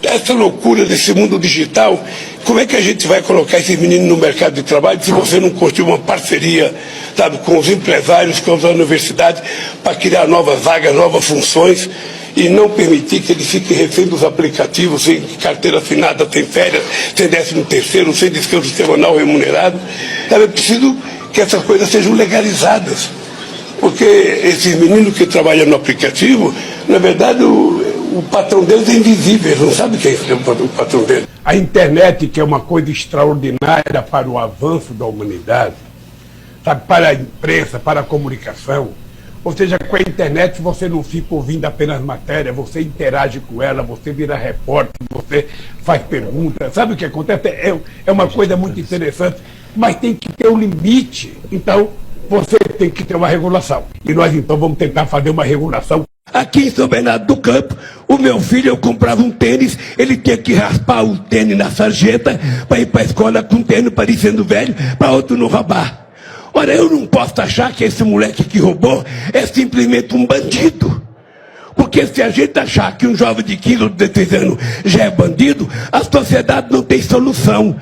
Essa loucura desse mundo digital, como é que a gente vai colocar esses meninos no mercado de trabalho se você não construir uma parceria, sabe, com os empresários, com as universidades, para criar novas vagas, novas funções e não permitir que eles fiquem refém dos aplicativos, sem carteira assinada, sem férias, sem 13º, sem descanso semanal remunerado. É preciso que essas coisas sejam legalizadas, porque esses meninos que trabalham no aplicativo, na verdade, o patrão deles é invisível, eles não sabem quem é o patrão deles. A internet, que é uma coisa extraordinária para o avanço da humanidade, sabe, para a imprensa, para a comunicação. Ou seja, com a internet você não fica ouvindo apenas matéria, você interage com ela, você vira repórter, você faz perguntas. Sabe o que acontece? É uma coisa muito interessante, mas tem que ter um limite. Então, você tem que ter uma regulação. E nós, então, vamos tentar fazer uma regulação. Aqui em São Bernardo do Campo, o meu filho, eu comprava um tênis, ele tinha que raspar o tênis na sarjeta para ir para a escola com um tênis parecendo velho, para outro não roubar. Ora, eu não posso achar que esse moleque que roubou é simplesmente um bandido. Porque se a gente achar que um jovem de 15 ou 16 anos já é bandido, a sociedade não tem solução.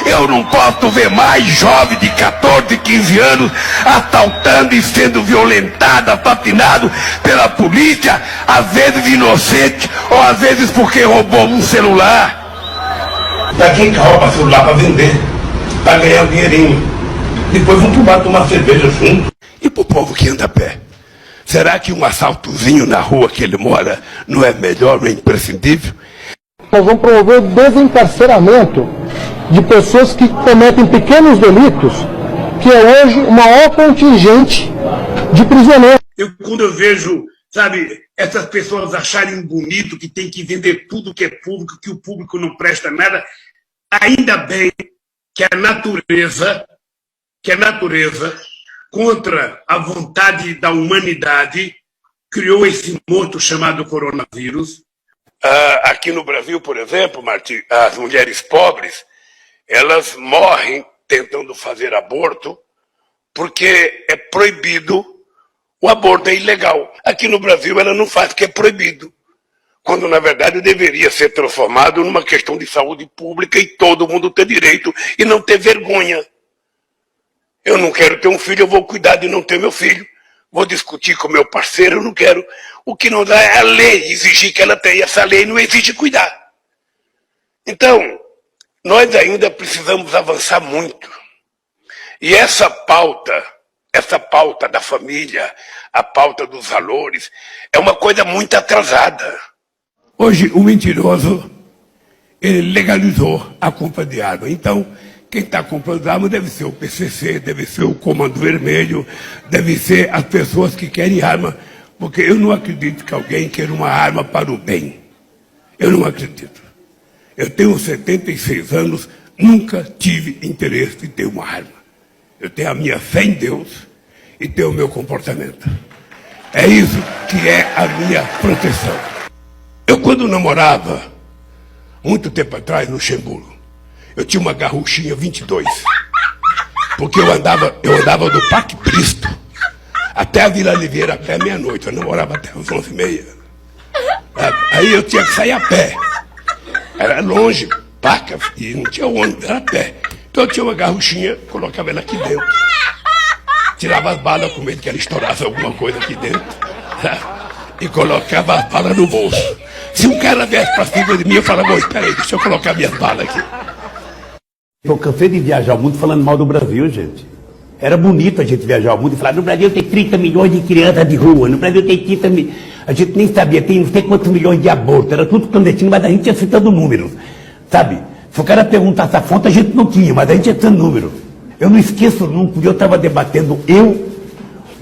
Eu não posso ver mais jovem de 14, 15 anos assaltando e sendo violentado, assassinado pela polícia, às vezes inocente, ou às vezes porque roubou um celular. Pra quem que rouba celular para vender, para ganhar um dinheirinho? Depois vão pro bar tomar cerveja junto. E pro povo que anda a pé? Será que um assaltozinho na rua que ele mora não é melhor, não é imprescindível? Nós vamos promover o desencarceramento de pessoas que cometem pequenos delitos, que é hoje o maior contingente de prisioneiros. Quando eu vejo, sabe, essas pessoas acharem bonito que tem que vender tudo que é público, que o público não presta nada, ainda bem que a natureza, contra a vontade da humanidade, criou esse monstro chamado coronavírus. Aqui no Brasil, por exemplo, Martim, as mulheres pobres, elas morrem tentando fazer aborto porque é proibido, o aborto é ilegal. Aqui no Brasil ela não faz porque é proibido, quando na verdade deveria ser transformado numa questão de saúde pública e todo mundo ter direito e não ter vergonha. Eu não quero ter um filho, eu vou cuidar de não ter meu filho. Vou discutir com meu parceiro, eu não quero. O que não dá é a lei exigir que ela tenha. Essa lei não exige cuidar. Então, nós ainda precisamos avançar muito. E essa pauta da família, a pauta dos valores, é uma coisa muito atrasada. Hoje, o mentiroso, ele legalizou a compra de arma. Então, quem está comprando arma deve ser o PCC, deve ser o Comando Vermelho, deve ser as pessoas que querem arma, porque eu não acredito que alguém queira uma arma para o bem. Eu não acredito. Eu tenho 76 anos, nunca tive interesse em ter uma arma. Eu tenho a minha fé em Deus e tenho o meu comportamento. É isso que é a minha proteção. Eu, quando namorava, muito tempo atrás, no Luxemburgo, eu tinha uma garruchinha 22, porque eu andava do Parque Cristo até a Vila Oliveira, até meia-noite. Eu namorava até as 11h30. Aí eu tinha que sair a pé. Era longe, Paca, e não tinha ônibus, era a pé. Então eu tinha uma garruchinha, colocava ela aqui dentro. Tirava as balas com medo que ela estourasse alguma coisa aqui dentro. E colocava as balas no bolso. Se um cara viesse pra cima de mim, eu falava, espera aí, deixa eu colocar minhas balas aqui. Eu cansei de viajar o mundo falando mal do Brasil, gente. Era bonito a gente viajar o mundo e falar, no Brasil tem 30 milhões de crianças de rua, no Brasil tem 30 milhões... A gente nem sabia, tem não sei quantos milhões de abortos, era tudo clandestino, mas a gente ia citando números, sabe? Se o cara perguntasse a fonte, a gente não tinha, mas a gente ia citando números. Eu não esqueço nunca, eu estava debatendo,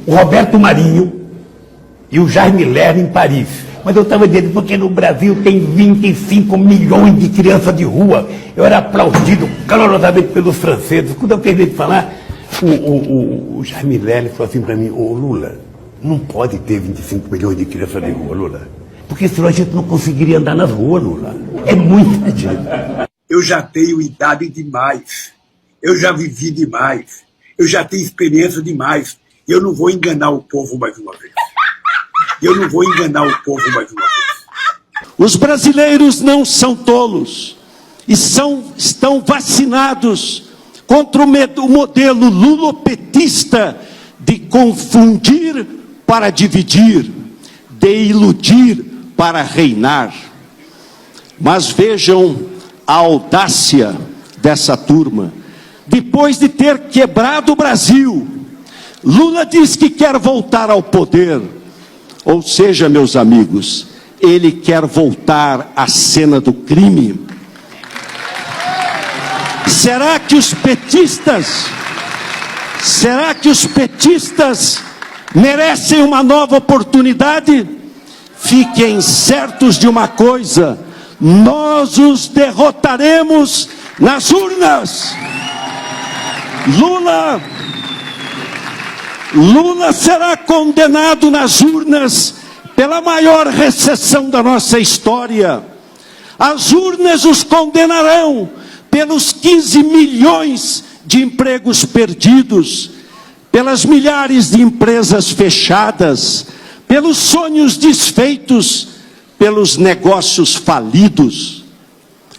o Roberto Marinho e o Jaime Lerner em Paris. Mas eu estava dizendo, porque no Brasil tem 25 milhões de crianças de rua. Eu era aplaudido calorosamente pelos franceses. Quando eu terminei de falar, o Jaime Lerner falou assim para mim, ô Lula, não pode ter 25 milhões de crianças de rua, Lula. Porque senão a gente não conseguiria andar nas ruas, Lula. É muita gente. Eu já tenho idade demais. Eu já vivi demais. Eu já tenho experiência demais. Eu não vou enganar o povo mais uma vez. Os brasileiros não são tolos e estão vacinados contra o modelo lulopetista de confundir para dividir, de iludir para reinar. Mas vejam a audácia dessa turma. Depois de ter quebrado o Brasil, Lula diz que quer voltar ao poder. Ou seja, meus amigos, ele quer voltar à cena do crime. Será que os petistas merecem uma nova oportunidade? Fiquem certos de uma coisa: nós os derrotaremos nas urnas. Lula será condenado nas urnas pela maior recessão da nossa história. As urnas os condenarão pelos 15 milhões de empregos perdidos, pelas milhares de empresas fechadas, pelos sonhos desfeitos, pelos negócios falidos.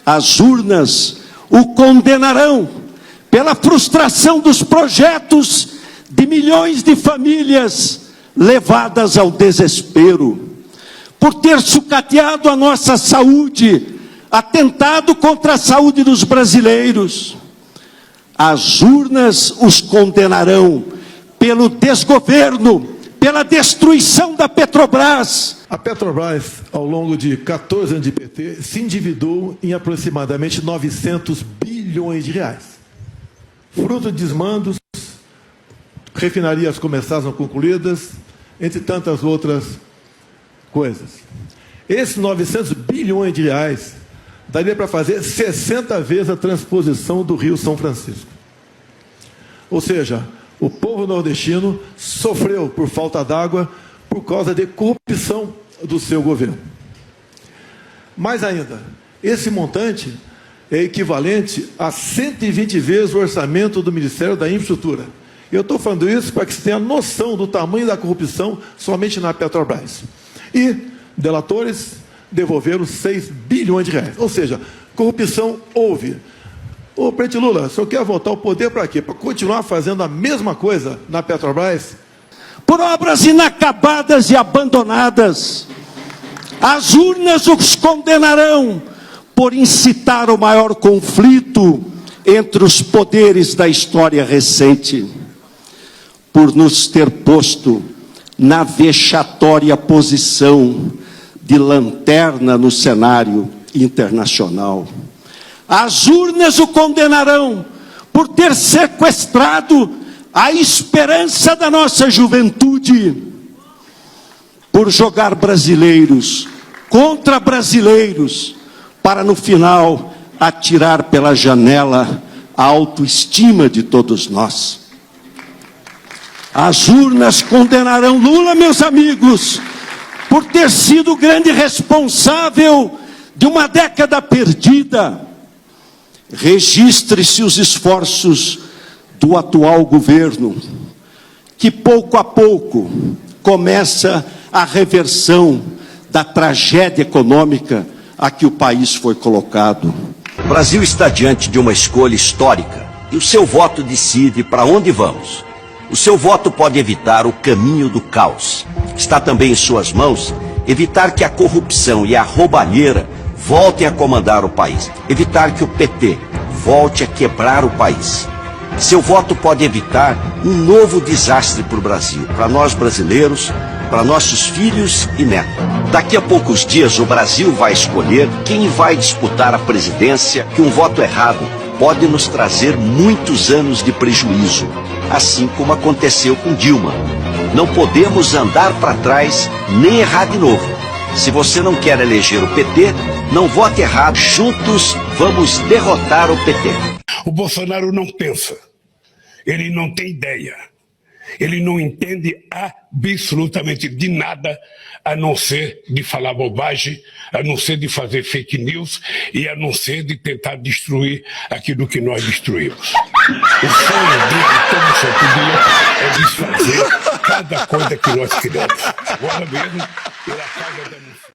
As urnas o condenarão pela frustração dos projetos de milhões de famílias levadas ao desespero, por ter sucateado a nossa saúde, atentado contra a saúde dos brasileiros. As urnas os condenarão pelo desgoverno, pela destruição da Petrobras. A Petrobras, ao longo de 14 anos de PT, se endividou em aproximadamente 900 bilhões de reais. Fruto de desmandos, refinarias começaram a concluídas, entre tantas outras coisas. Esses 900 bilhões de reais daria para fazer 60 vezes a transposição do Rio São Francisco. Ou seja, o povo nordestino sofreu por falta d'água por causa de corrupção do seu governo. Mais ainda, esse montante é equivalente a 120 vezes o orçamento do Ministério da Infraestrutura. Eu estou falando isso para que você tenha noção do tamanho da corrupção somente na Petrobras. E delatores devolveram 6 bilhões de reais. Ou seja, corrupção houve. Ô, presidente Lula, o senhor quer voltar ao poder para quê? Para continuar fazendo a mesma coisa na Petrobras? Por obras inacabadas e abandonadas. As urnas os condenarão por incitar o maior conflito entre os poderes da história recente, por nos ter posto na vexatória posição de lanterna no cenário internacional. As urnas o condenarão por ter sequestrado a esperança da nossa juventude, por jogar brasileiros contra brasileiros, para no final atirar pela janela a autoestima de todos nós. As urnas condenarão Lula, meus amigos, por ter sido o grande responsável de uma década perdida. Registre-se os esforços do atual governo, que pouco a pouco começa a reversão da tragédia econômica a que o país foi colocado. O Brasil está diante de uma escolha histórica e o seu voto decide para onde vamos. O seu voto pode evitar o caminho do caos. Está também em suas mãos evitar que a corrupção e a roubalheira voltem a comandar o país. Evitar que o PT volte a quebrar o país. Seu voto pode evitar um novo desastre para o Brasil, para nós brasileiros, para nossos filhos e netos. Daqui a poucos dias o Brasil vai escolher quem vai disputar a presidência, que um voto errado pode nos trazer muitos anos de prejuízo, assim como aconteceu com Dilma. Não podemos andar para trás nem errar de novo. Se você não quer eleger o PT, não vote errado. Juntos vamos derrotar o PT. O Bolsonaro não pensa, ele não tem ideia, ele não entende absolutamente de nada, a não ser de falar bobagem, a não ser de fazer fake news e a não ser de tentar destruir aquilo que nós destruímos. O sonho dele, todo santo dia, é desfazer cada coisa que nós criamos. Agora mesmo, ele acaba de anunciar.